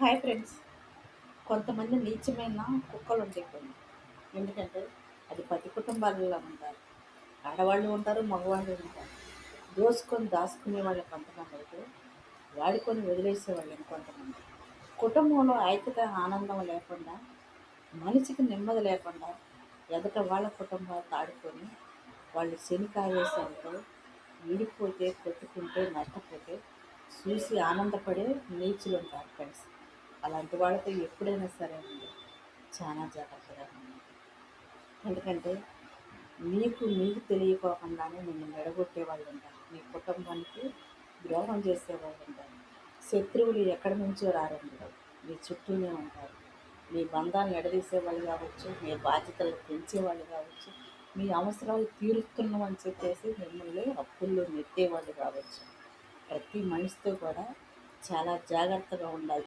Hi friends. కొంతమంది నీచమైన కుక్కలు ఉంటాయి కొన్ని. ఎందుకంటే అది పతి కుటుంబాలలో ఉంటారు. ఆడవాళ్ళు ఉంటారు, మగవాళ్ళు ఉంటారు. దోసుకొని దాచుకునే వాళ్ళు కొంతమంది అయితే, వాడుకొని వదిలేసే వాళ్ళు ఇంకొంతమంది. కుటుంబంలో ఐక్యత ఆనందం లేకుండా, మనిషికి నెమ్మది లేకుండా, ఎదుట వాళ్ళ కుటుంబాలు తాడుకొని వాళ్ళు శనికావేశాలతో విడిపోతే, కొట్టుకుంటే, నష్టపోతే చూసి ఆనందపడే నీచులు ఉంటారు ఫ్రెండ్స్. అలాంటి వాళ్ళతో ఎప్పుడైనా సరే అండి చాలా జాగ్రత్తగా ఉండాలి. ఎందుకంటే మీకు తెలియకోకుండానే నిన్ను నిడగొట్టే వాళ్ళు ఉంటారు. నీ కుటుంబానికి ద్రోహం చేసేవాళ్ళు ఉంటారు. శత్రువులు ఎక్కడి నుంచో రారండి, మీ చుట్టూనే ఉంటారు. మీ బంధాలను ఎడదీసేవాళ్ళు కావచ్చు, మీ బాధ్యతలు పెంచేవాళ్ళు కావచ్చు, మీ అవసరాలు తీరుస్తున్నామని చెప్పేసి మిమ్మల్ని అప్పుల్లో నెట్టేవాళ్ళు కావచ్చు. ప్రతి మనిషితో కూడా చాలా జాగ్రత్తగా ఉండాలి.